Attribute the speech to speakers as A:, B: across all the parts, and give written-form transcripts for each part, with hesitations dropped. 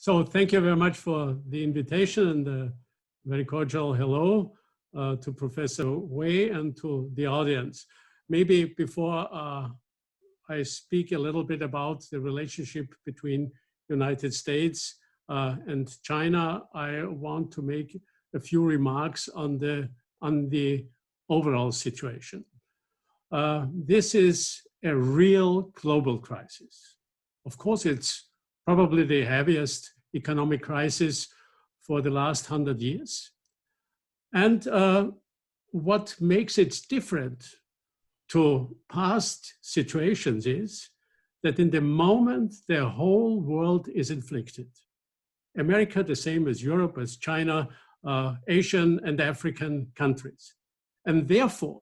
A: So thank you very much for the invitation and a very cordial hello to Professor Wei and to the audience. Maybe before I speak a little bit about the relationship between United States and China, I want to make a few remarks on the overall situation. This is a real global crisis. Of course, it's probably the heaviest economic crisis for the last 100 years. And what makes it different to past situations is that in the moment the whole world is inflicted. America, the same as Europe, as China, Asian and African countries. And therefore,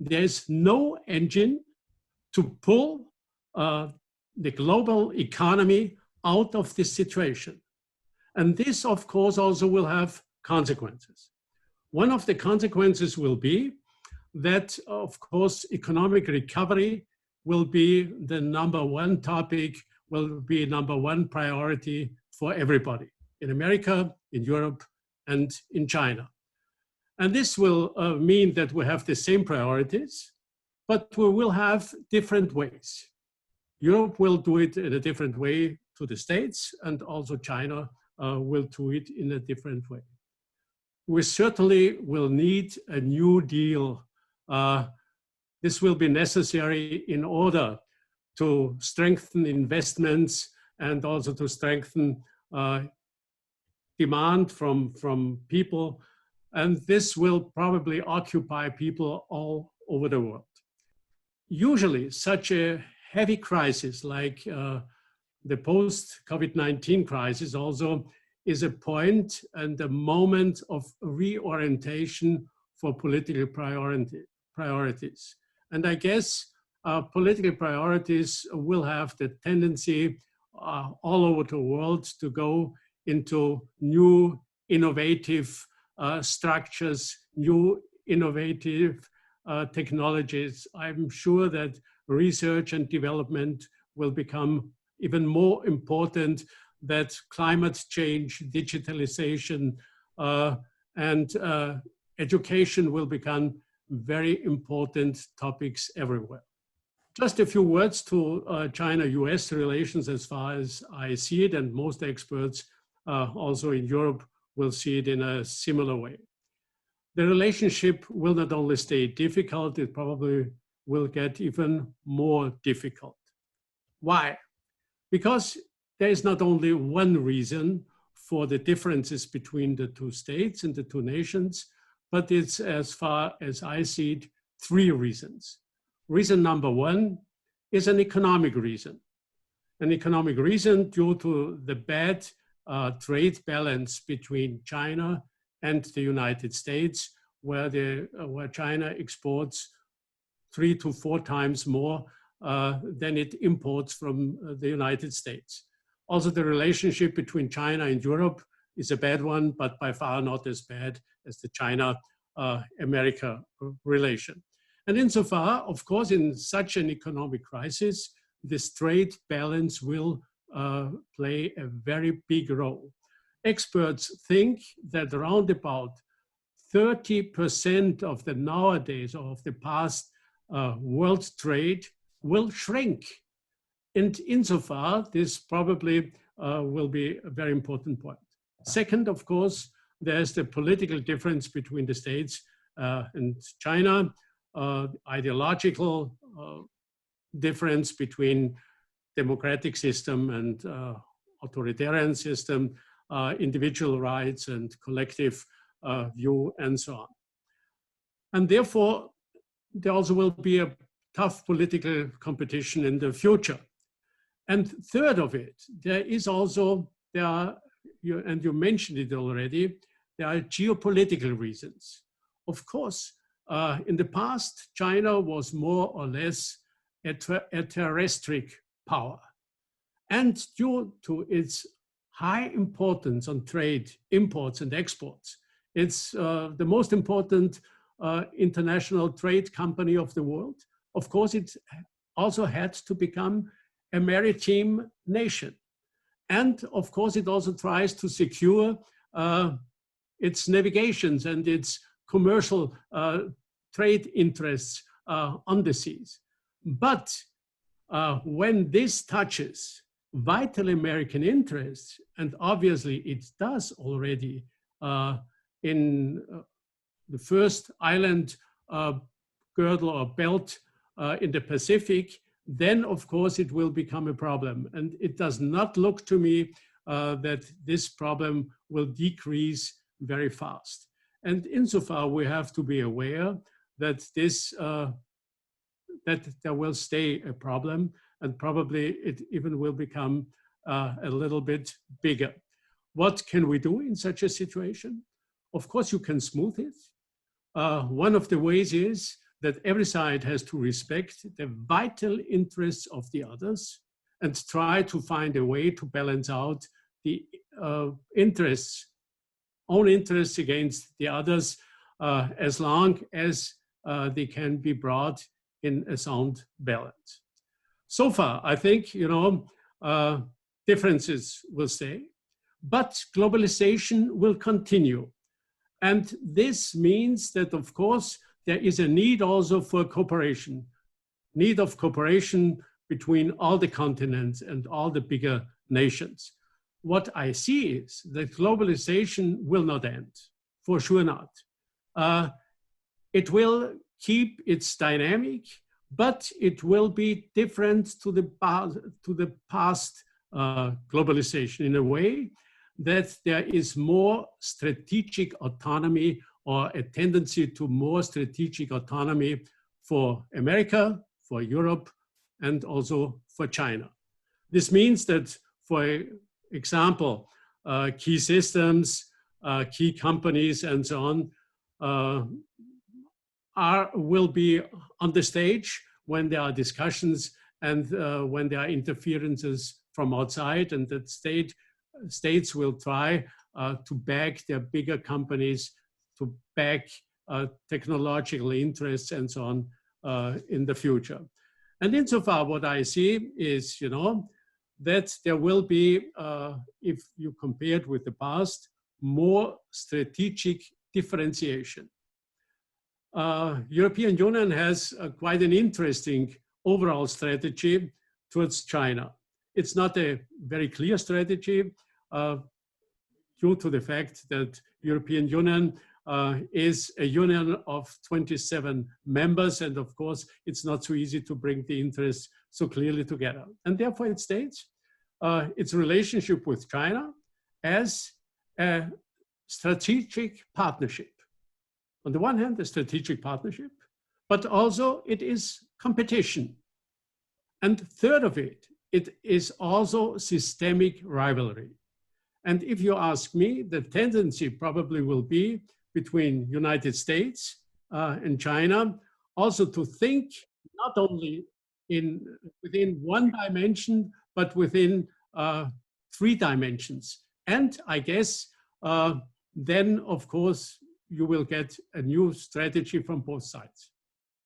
A: there's no engine to pull the global economy out of this situation. And this, of course, also will have consequences. One of the consequences will be that, of course, economic recovery will be the #1 topic, will be #1 priority for everybody in America, in Europe, and in China. And this will mean that we have the same priorities, but we will have different ways. Europe will do it in a different way to the States, and also China will do it in a different way. We certainly will need a new deal. This will be necessary in order to strengthen investments and also to strengthen demand from people. And this will probably occupy people all over the world. Usually, such a heavy crisis like the post-COVID-19 crisis also is a point and a moment of reorientation for political priorities. And I guess political priorities will have the tendency all over the world to go into new innovative structures, new innovative technologies. I'm sure that research and development will become even more important, that climate change, digitalization, and education will become very important topics everywhere. Just a few words to China-US relations as far as I see it, and most experts also in Europe will see it in a similar way. The relationship will not only stay difficult, it probably will get even more difficult. Why? Because there is not only one reason for the differences between the two states and the two nations, but it's, as far as I see it, 3 reasons. Reason #1 is an economic reason. An economic reason due to the bad trade balance between China and the United States, where China exports 3 to 4 times more than it imports from the United States. Also, the relationship between China and Europe is a bad one, but by far not as bad as the China-America relation. And insofar, of course, in such an economic crisis, this trade balance will play a very big role. Experts think that around about 30% of the nowadays, or of the past world trade will shrink. And insofar, this probably will be a very important point. Second, of course, there's the political difference between the States and China, ideological difference between democratic system and authoritarian system, individual rights and collective view, and so on. And therefore, there also will be a tough political competition in the future. And third of it, there are, and you mentioned it already, there are geopolitical reasons. Of course, in the past, China was more or less a terrestrial power. And due to its high importance on trade, imports and exports, it's the most important international trade company of the world. Of course, it also had to become a maritime nation. And of course, it also tries to secure its navigations and its commercial trade interests on the seas. But when this touches vital American interests, and obviously it does already in the first island girdle or belt in the Pacific, then of course it will become a problem. And it does not look to me that this problem will decrease very fast. And insofar we have to be aware that that there will stay a problem, and probably it even will become a little bit bigger. What can we do in such a situation? Of course, you can smooth it. One of the ways is that every side has to respect the vital interests of the others and try to find a way to balance out the interests, own interests against the others, as long as they can be brought in a sound balance. So far, I think, differences will stay, but globalization will continue. And this means that, of course, there is a need also for cooperation, need of cooperation between all the continents and all the bigger nations. What I see is that globalization will not end, for sure not. It will keep its dynamic, but it will be different to the past globalization in a way that there is more strategic autonomy, or a tendency to more strategic autonomy for America, for Europe, and also for China. This means that, for example, key systems, key companies, and so on, will be on the stage when there are discussions and when there are interferences from outside, and that states will try to back their bigger companies, to back technological interests and so on in the future. And insofar, what I see is, that there will be, if you compare it with the past, more strategic differentiation. European Union has quite an interesting overall strategy towards China. It's not a very clear strategy due to the fact that European Union is a union of 27 members, and of course it's not so easy to bring the interests so clearly together. And therefore it states its relationship with China as a strategic partnership. On the one hand, a strategic partnership, but also it is competition. And third of it, it is also systemic rivalry. And if you ask me, the tendency probably will be between United States and China also to think not only within one dimension, but within 3 dimensions. And I guess then, of course, you will get a new strategy from both sides.